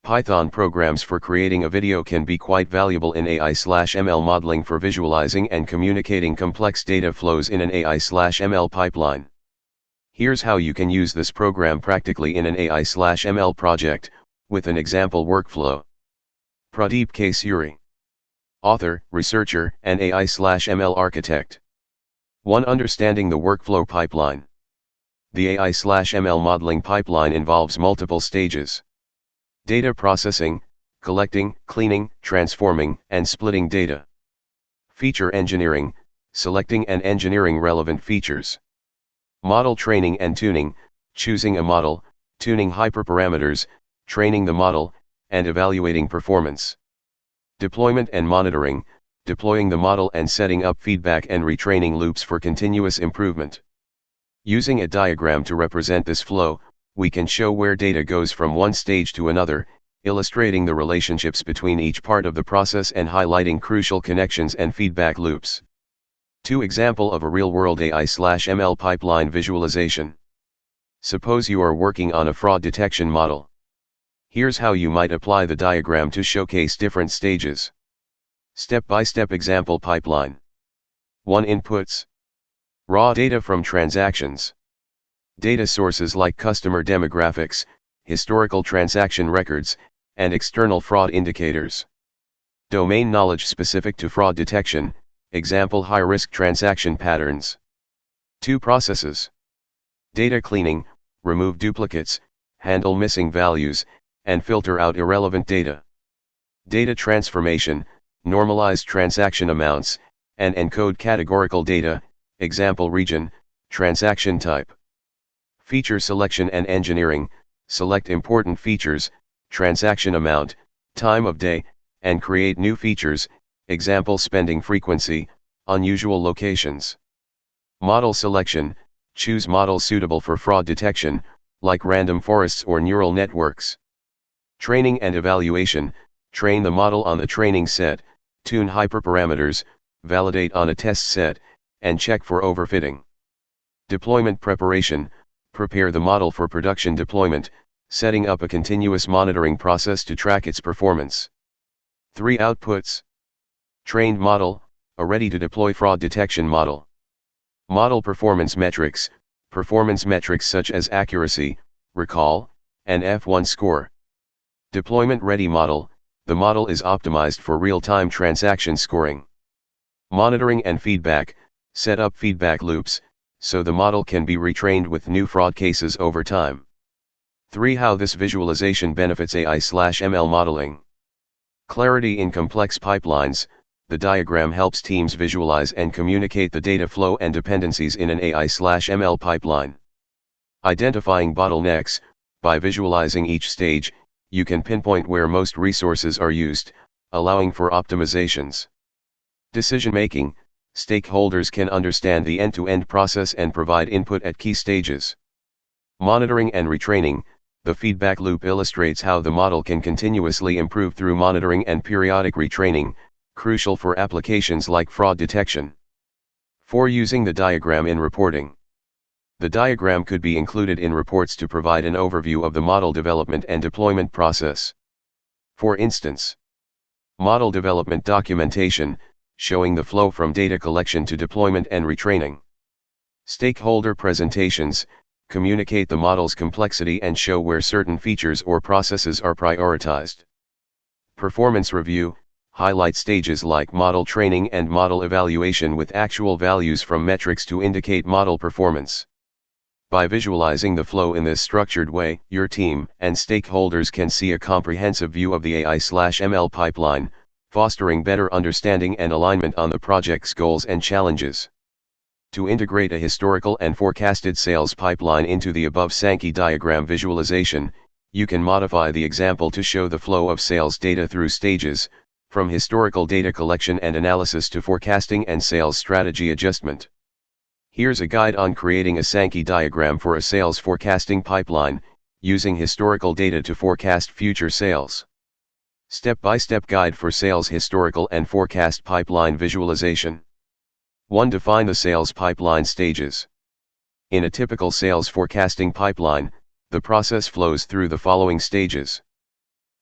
Python programs for creating a video can be quite valuable in AI/ML modeling for visualizing and communicating complex data flows in an AI/ML pipeline. Here's how you can use this program practically in an AI/ML project, with an example workflow. Pradeep K. Suri. Author, researcher, and AI/ML architect. 1. Understanding the workflow pipeline. The AI/ML modeling pipeline involves multiple stages. Data processing, collecting, cleaning, transforming, and splitting data. Feature engineering, selecting and engineering relevant features. Model training and tuning, choosing a model, tuning hyperparameters, training the model, and evaluating performance. Deployment and monitoring, deploying the model and setting up feedback and retraining loops for continuous improvement. Using a diagram to represent this flow, we can show where data goes from one stage to another, illustrating the relationships between each part of the process and highlighting crucial connections and feedback loops. 2. Example of a real-world AI/ML pipeline visualization. Suppose you are working on a fraud detection model. Here's how you might apply the diagram to showcase different stages. Step-by-step example pipeline. 1. Inputs. Raw data from transactions. Data sources like customer demographics, historical transaction records, and external fraud indicators. Domain knowledge specific to fraud detection, example high-risk transaction patterns. 2. Processes. Data cleaning, remove duplicates, handle missing values, and filter out irrelevant data. Data transformation, normalize transaction amounts, and encode categorical data, example region, transaction type. Feature selection and engineering, select important features, transaction amount, time of day, and create new features, example spending frequency, unusual locations. Model selection, choose models suitable for fraud detection, like random forests or neural networks. Training and evaluation, train the model on the training set, tune hyperparameters, validate on a test set, and check for overfitting. Deployment preparation, prepare the model for production deployment, setting up a continuous monitoring process to track its performance. 3. Outputs. Trained model, a ready-to-deploy fraud detection model. Model performance metrics such as accuracy, recall, and F1 score. Deployment-ready model, the model is optimized for real-time transaction scoring. Monitoring and feedback, set up feedback loops, so the model can be retrained with new fraud cases over time. 3. How this visualization benefits AI/ML modeling. Clarity in complex pipelines, the diagram helps teams visualize and communicate the data flow and dependencies in an AI/ML pipeline. Identifying bottlenecks, by visualizing each stage, you can pinpoint where most resources are used, allowing for optimizations. Decision-making, stakeholders can understand the end-to-end process and provide input at key stages. Monitoring and retraining, the feedback loop illustrates how the model can continuously improve through monitoring and periodic retraining, crucial for applications like fraud detection. 4. Using the diagram in reporting. The diagram could be included in reports to provide an overview of the model development and deployment process. For instance, model development documentation, showing the flow from data collection to deployment and retraining. Stakeholder presentations, communicate the model's complexity and show where certain features or processes are prioritized. Performance review, highlight stages like model training and model evaluation with actual values from metrics to indicate model performance. By visualizing the flow in this structured way, your team and stakeholders can see a comprehensive view of the AI/ML pipeline, fostering better understanding and alignment on the project's goals and challenges. To integrate a historical and forecasted sales pipeline into the above Sankey diagram visualization, you can modify the example to show the flow of sales data through stages, from historical data collection and analysis to forecasting and sales strategy adjustment. Here's a guide on creating a Sankey diagram for a sales forecasting pipeline, using historical data to forecast future sales. Step-by-step guide for sales historical and forecast pipeline visualization. 1. Define the sales pipeline stages. In a typical sales forecasting pipeline, the process flows through the following stages.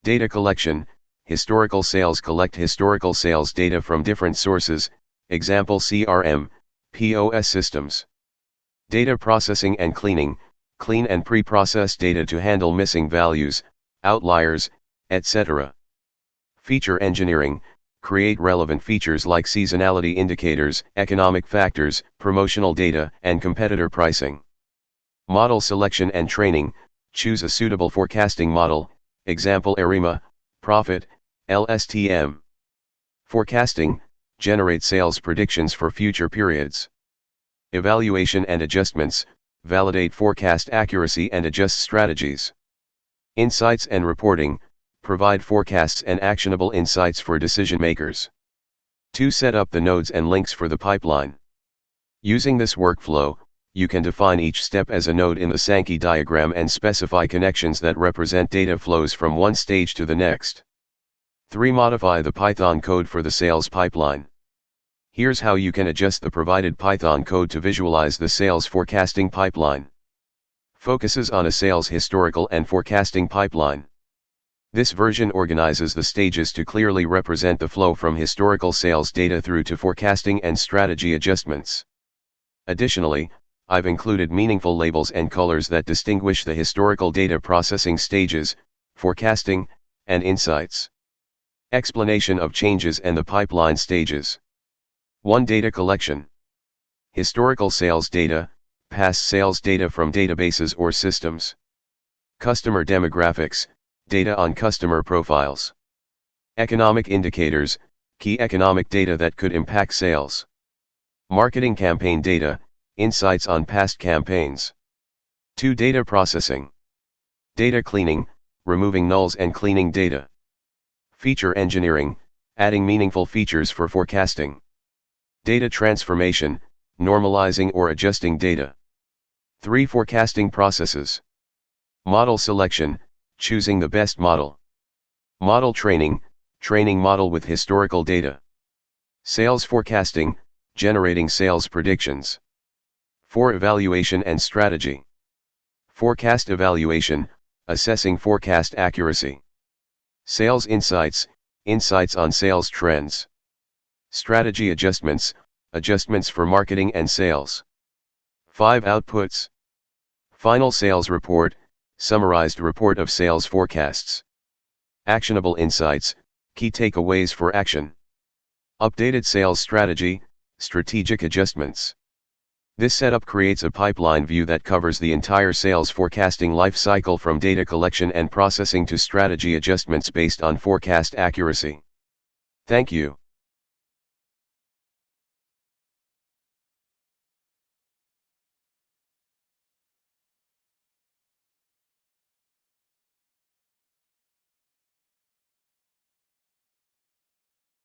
Data collection, historical sales. Collect historical sales data from different sources, example CRM, POS systems. Data processing and cleaning, clean and pre-process data to handle missing values, outliers, etc. Feature engineering, create relevant features like seasonality indicators, economic factors, promotional data, and competitor pricing. Model selection and training, choose a suitable forecasting model, example ARIMA, Profit, LSTM. Forecasting, generate sales predictions for future periods. Evaluation and adjustments, validate forecast accuracy and adjust strategies. Insights and reporting, provide forecasts and actionable insights for decision makers. 2. Set up the nodes and links for the pipeline. Using this workflow, you can define each step as a node in the Sankey diagram and specify connections that represent data flows from one stage to the next. 3. Modify the Python code for the sales pipeline. Here's how you can adjust the provided Python code to visualize the sales forecasting pipeline. Focuses on a sales historical and forecasting pipeline. This version organizes the stages to clearly represent the flow from historical sales data through to forecasting and strategy adjustments. Additionally, I've included meaningful labels and colors that distinguish the historical data processing stages, forecasting, and insights. Explanation of changes and the pipeline stages. 1. Data collection. Historical sales data, past sales data from databases or systems. Customer demographics, data on customer profiles. Economic indicators, key economic data that could impact sales. Marketing campaign data, insights on past campaigns. 2. Data processing. Data cleaning, removing nulls and cleaning data. Feature engineering, adding meaningful features for forecasting. Data transformation, normalizing or adjusting data. 3. Forecasting processes. Model selection, choosing the best model. Model training, training model with historical data. Sales forecasting, generating sales predictions. 4. Evaluation and strategy. Forecast evaluation, assessing forecast accuracy. Sales insights, insights on sales trends. Strategy adjustments, adjustments for marketing and sales. 5. Outputs. Final sales report, summarized report of sales forecasts. Actionable insights, key takeaways for action. Updated sales strategy, strategic adjustments. This setup creates a pipeline view that covers the entire sales forecasting life cycle from data collection and processing to strategy adjustments based on forecast accuracy. Thank you.